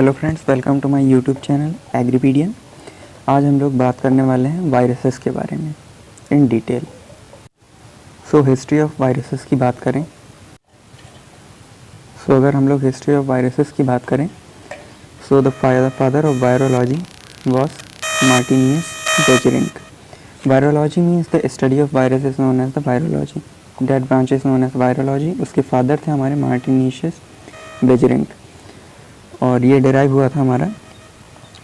Hello friends, welcome to my YouTube channel Agripedia. आज हम लोग बात करने वाले हैं वायरसेस के बारे में in detail. So history of viruses की बात करें, अगर हम लोग हिस्ट्री ऑफ वायरसेस की बात करें, the father of virology was Martinus Beijerinck. Virology means the study of viruses known as the virology. That branch is known as virology. उसके फादर थे हमारे मार्टिनियस बेचरिंक, और ये डिराइव हुआ था हमारा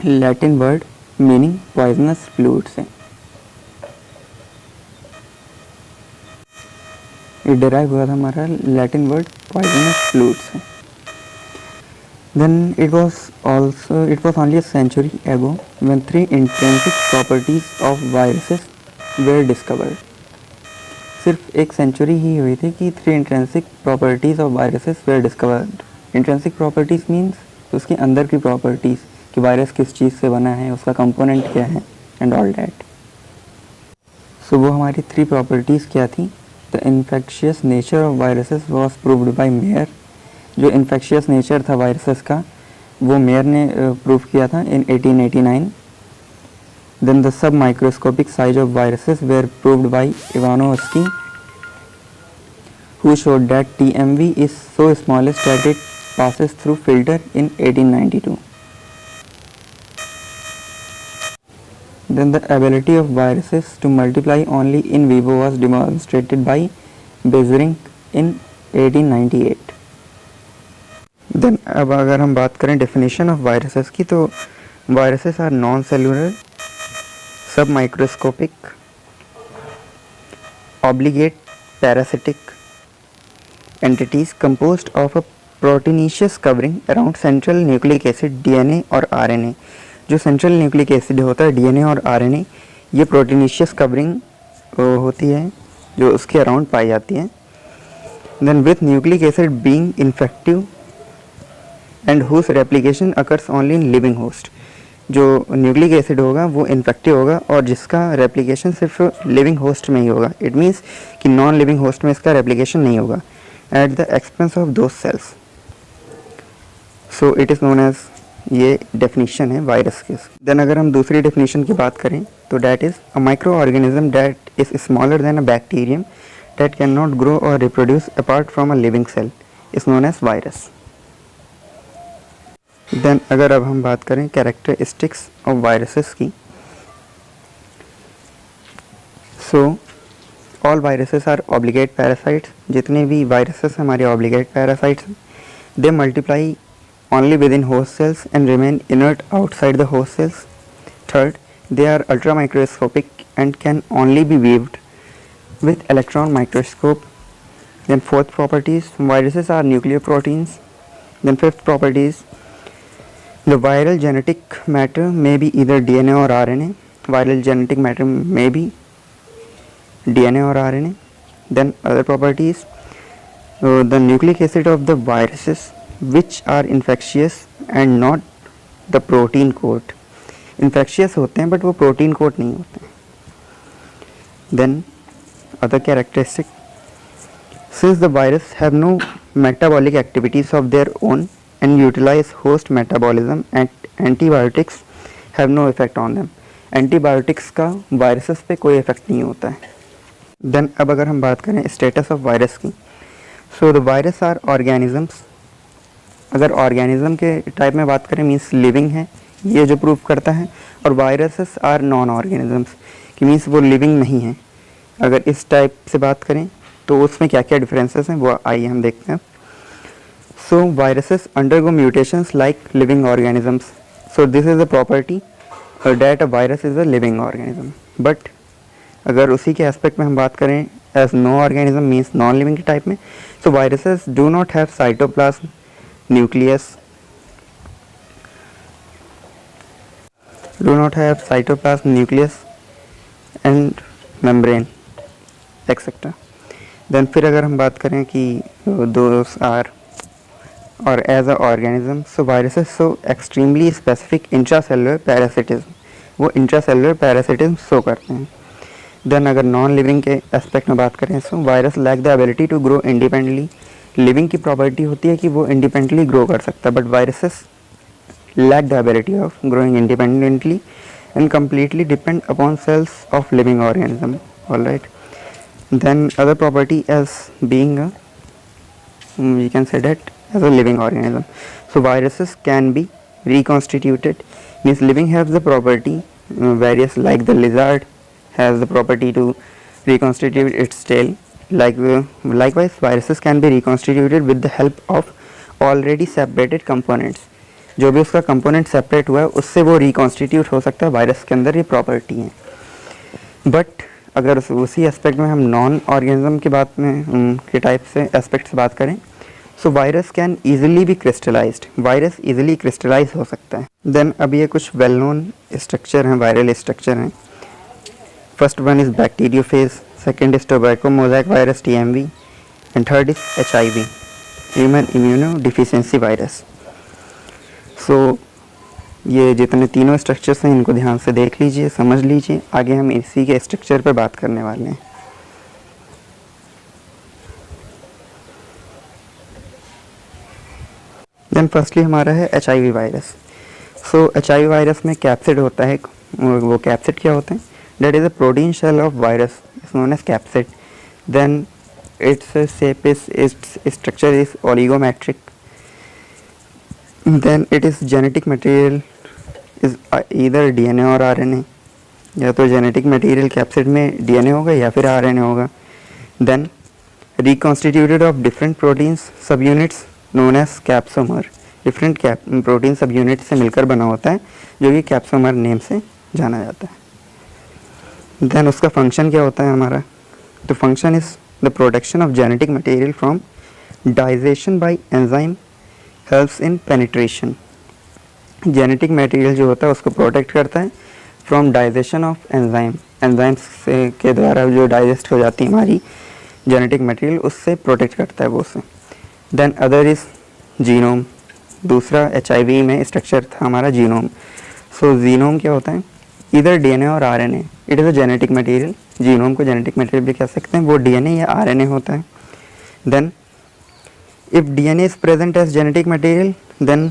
Latin word meaning poisonous fluid से। ये डिराइव हुआ था हमारा लैटिन वर्ड पॉइजनस फ्लूइड से। Then it was only a century ago when three intrinsic properties of viruses were discovered। सिर्फ एक सेंचुरी ही हुई थी कि three intrinsic properties of viruses were discovered. Intrinsic properties means उसके अंदर की प्रॉपर्टीज़ कि वायरस किस चीज़ से बना है, उसका कंपोनेंट क्या है एंड ऑल डैट। सो वो हमारी थ्री प्रॉपर्टीज़ क्या थी? The infectious nature of viruses was proved by Mayer. जो इन्फेक्शियस नेचर था वायरसेस का वो मेयर ने प्रूव किया था in 1889। Then the sub microscopic size of viruses were proved by Ivanovsky, who showed that TMV is so smallest that it passes through filter in 1892. Then the ability of viruses to multiply only in vivo was demonstrated by Beijerinck in 1898. Then अब अगर हम बात करें definition of viruses की, तो viruses are non cellular सब microscopic obligate parasitic entities composed of a proteinaceous covering around central nucleic acid DNA और RNA। जो central nucleic acid होता है DNA और RNA, ये proteinaceous covering होती है जो उसके अराउंड पाई जाती है। then with nucleic acid being infective and whose replication occurs only in living host। जो न्यूक्लिक एसिड होगा वो इन्फेक्टिव होगा और जिसका रेप्लिकेशन सिर्फ लिविंग होस्ट में ही होगा। इट मीन्स कि नॉन लिविंग होस्ट में इसका रेप्लिकेशन नहीं होगा at the expense of those cells. So it is known as, ये डेफिनेशन है वायरस के। देन अगर हम दूसरी डेफिनेशन की बात करें तो that is a microorganism that is smaller than a bacterium that can not grow और reproduce apart from a living cell is known as virus. Then अगर अब हम बात करें कैरेक्टरिस्टिक्स ऑफ वायरसेस की, so all viruses are obligate parasites. जितने भी viruses हमारे ऑब्लिगेट पैरासाइट्स हैं, they multiply only within host cells and remain inert outside the host cells. Third, they are ultra microscopic and can only be viewed with electron microscope. Then fourth properties, viruses are nuclear proteins. Then fifth properties, the viral genetic matter may be either DNA or RNA। viral genetic matter may be DNA or RNA। then other properties, the nucleic acid of the viruses which are infectious and not the protein coat। infectious होते हैं but वो protein coat नहीं होते हैं। then other characteristic, since the virus have no metabolic activities of their own and utilize host metabolism and antibiotics have no effect on them। antibiotics का viruses पे कोई effect नहीं होता है। देन अब अगर हम बात करें स्टेटस ऑफ वायरस की, so the virus are organisms. अगर ऑर्गेनिज्म के टाइप में बात करें मीन्स लिविंग है, ये जो प्रूव करता है, और वायरसेस आर नॉन ऑर्गेनिजम्स कि मीन्स वो लिविंग नहीं है। अगर इस टाइप से बात करें तो उसमें क्या क्या डिफरेंसेस हैं वो आइए हम देखते हैं। So viruses undergo mutations like living organisms। So this is a property that a virus is a living organism। But अगर उसी के एस्पेक्ट में हम बात करें as no organism means non living के टाइप में, so viruses do not have cytoplasm, nucleus, and membrane etc। then फिर अगर हम बात करें कि those are or as a organism, so viruses show extremely specific intracellular parasitism। वो intracellular parasitism show करते हैं। देन अगर नॉन लिविंग के एस्पेक्ट में बात करें, so virus lack the ability to grow independently. Living की प्रॉपर्टी होती है कि वो इंडिपेंडेंटली ग्रो कर सकता है, but viruses lack the ability of growing independently and completely depend upon cells of living organism. All right. Then other property as being a, we can say that as a living organism. So viruses can be reconstituted, means living has the property, various like the lizard has the property to reconstitute its tail. Likewise viruses can be reconstituted with the help of already separated components. जो भी उसका component separate हुआ है उससे वो reconstitute हो सकता है, वायरस के अंदर ये प्रॉपर्टी है. बट अगर उसी एस्पेक्ट में हम नॉन ऑर्गेनिज्म की बात में के टाइप से एस्पेक्ट से बात करें, so virus can easily be crystallized, virus easily crystallize हो सकता है. देन अब ये कुछ वेल नोन स्ट्रक्चर हैं, वायरल स्ट्रक्चर हैं. First one is bacteriophage, second is tobacco mosaic virus TMV, and third is HIV, human immunodeficiency virus. So ये जितने तीनों स्ट्रक्चर्स हैं इनको ध्यान से देख लीजिए, समझ लीजिए. आगे हम इसी के स्ट्रक्चर पर बात करने वाले हैं. देन फर्स्टली हमारा है HIV virus. So HIV virus में कैप्सिड होता है. वो कैप्सिड क्या होता है? That is a protein shell of virus is known as capsid. Then its shape is, its structure is oligometric. Then it is genetic material is either DNA और RNA, या तो जेनेटिक मटेरियल कैप्सिड में DNA होगा या फिर RNA होगा. Then reconstituted of different proteins subunits known as capsomer, different protein सब unit से मिलकर बना होता है जो कि कैप्सोमर नेम से जाना जाता है. देन उसका फंक्शन क्या होता है हमारा? तो function is the protection of genetic material from digestion bye enzyme, helps in penetration. Genetic material जो होता है उसको प्रोटेक्ट करता है from digestion of enzyme, enzymes के द्वारा जो डाइजेस्ट हो जाती है हमारी जेनेटिक मटेरियल, उससे प्रोटेक्ट करता है वो उसे. Then other is genome. दूसरा HIV में स्ट्रक्चर था हमारा जीनोम. सो जीनोम क्या होता है? इधर DNA और RNA, it is a genetic material. Genome को जेनेटिक मटेरियल भी कह सकते हैं, वो DNA या RNA होता है. Then if DNA is present as genetic material then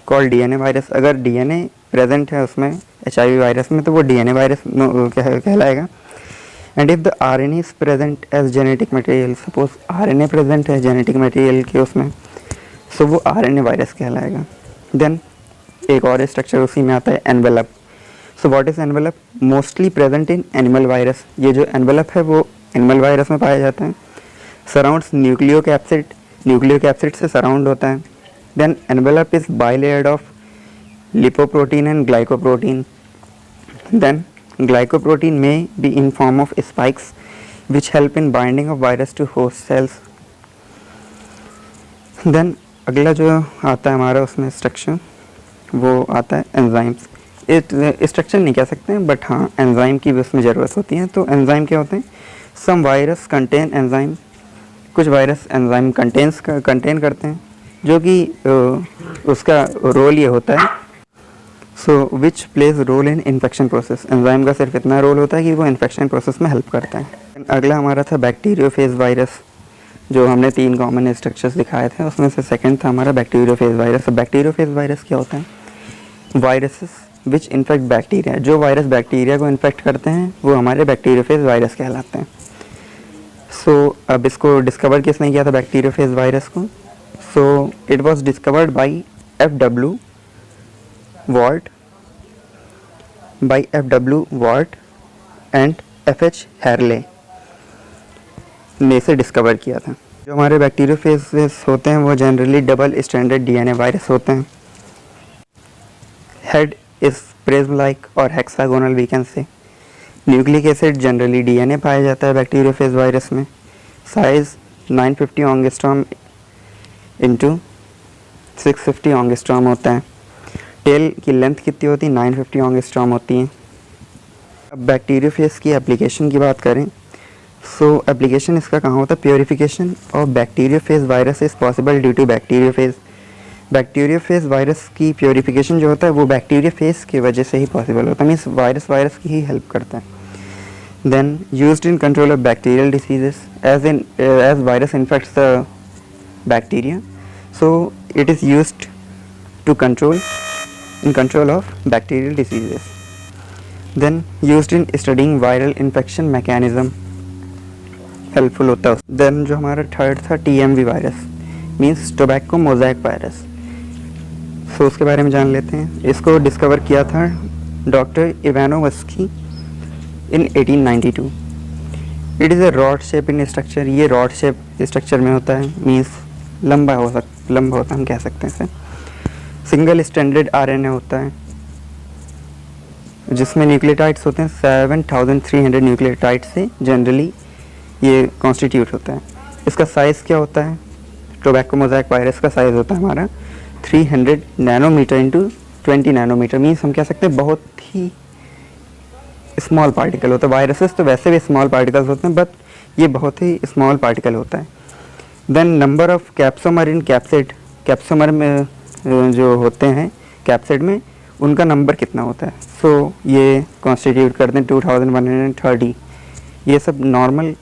called DNA virus. अगर DNA प्रेजेंट है उसमें HIV वायरस में तो वो DNA वायरस कहलाएगा. And if the RNA is present as genetic material, suppose RNA present है जेनेटिक मटेरियल के उसमें, सो वो RNA वायरस कहलाएगा. देन एक और स्ट्रक्चर उसी में आता है envelope. So what is envelope? Mostly present in animal virus. ये जो एनवेलप है वो एनिमल वायरस में पाया जाता है. सराउंड्स न्यूक्लियोकैप्सिड, न्यूक्लियोकैप्सिड से सराउंड होता है. Then envelope is bilayered of lipoprotein and glycoprotein. Then glycoprotein में be in form of spikes which help in binding of virus to host cells. Then अगला जो आता है हमारा उसमें स्ट्रक्चर वो आता है एंजाइम्स. स्ट्रक्चर नहीं कह सकते हैं बट हाँ एंजाइम की भी उसमें ज़रूरत होती है. तो एंजाइम क्या होते हैं? सम वायरस कंटेन एंजाइम, कुछ वायरस एंजाइम कंटेन करते हैं जो कि उसका रोल ये होता है, so which plays role in infection process. Enzyme का सिर्फ इतना रोल होता है कि वो इन्फेक्शन प्रोसेस में हेल्प करता है. अगला हमारा था बैक्टीरियोफेज वायरस. जो हमने 3 कॉमन स्ट्रक्चर्स दिखाए थे उसमें से सेकंड था हमारा बैक्टीरियोफेज वायरस. बैक्टीरियोफेज वायरस क्या होता है? वायरसेस विच इन्फेक्ट बैक्टीरिया. जो वायरस बैक्टीरिया को इन्फेक्ट करते हैं वो हमारे बैक्टीरियोफेज वायरस कहलाते हैं. सो अब इसको डिस्कवर किसने किया था बैक्टीरियोफेज वायरस को? So it was discovered by F.W. Watt and F.H. हैरले ने इसे डिस्कवर किया था. जो हमारे बैक्टीरियोफेजेस होते हैं वो generally double standard DNA virus होते हैं. हेड इज प्रिज्म लाइक और hexagonal we can say. Nucleic acid generally DNA पाया जाता है बैक्टीरियोफेज वायरस में. साइज 950 एंगस्ट्रॉम इंटू 650 एंगस्ट्रॉम होता है. टेल की लेंथ कितनी होती है? 950 एंगस्ट्रॉम होती है. अब बैक्टीरियोफेज की एप्लीकेशन की बात करें, सो एप्लीकेशन इसका कहाँ होता है? Purification of bacteriophage virus is possible due to bacteriophage. Bacteriophage virus की प्योरीफिकेशन जो होता है वो बैक्टीरियोफेज की वजह से ही पॉसिबल होता है, मीन्स वायरस की ही हेल्प करता है. Then used in control of bacterial diseases as virus infects the bacteria, so it is used to control in control of bacterial diseases. Then used in studying viral infection mechanism, helpful होता है. Then जो हमारा third था TMV virus, means tobacco mosaic virus. So उसके बारे में जान लेते हैं. इसको डिस्कवर किया था doctor Ivanovsky in 1892. It is a rod shape in structure. ये रॉड शेप स्ट्रक्चर में होता है, मीन्स लंबा होता है, हम कह सकते हैं इसे. सिंगल स्टैंडर्ड RNA होता है जिसमें न्यूक्लियोटाइड्स होते हैं 7300 न्यूक्लियोटाइड से जनरली ये कॉन्स्टिट्यूट होता है. इसका साइज़ क्या होता है? टोबैको मोज़ेक वायरस का साइज़ होता है हमारा 300 नैनोमीटर इंटू 20 नैनोमीटर. मीन्स हम कह सकते हैं बहुत ही स्मॉल पार्टिकल होता है. वायरसेस तो वैसे भी स्मॉल पार्टिकल्स होते हैं, बट ये बहुत ही स्मॉल पार्टिकल होता है. Then number of capsomere in capsid. Capsomere में जो होते हैं कैप्सिड में, उनका नंबर कितना होता है? सो ये कॉन्स्टिट्यूट करते हैं 2130. ये सब नॉर्मल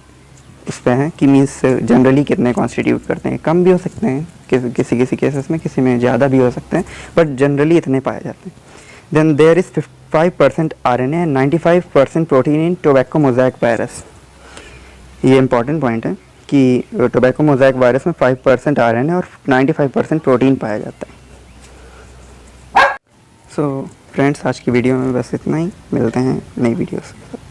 इस पे हैं कि मीन्स जनरली कितने कॉन्स्टिट्यूट करते हैं. कम भी हो सकते हैं किसी केसेस में, किसी में ज़्यादा भी हो सकते हैं, बट जनरली इतने पाए जाते हैं. Then there is 5% RNA and 95% protein in tobacco mosaic virus. ये इंपॉर्टेंट पॉइंट है कि टोबैको मोज़ेक वायरस में 5% RNA और 95% प्रोटीन पाया जाता है. सो फ्रेंड्स, आज की वीडियो में बस इतना ही. मिलते हैं नई वीडियोस के साथ.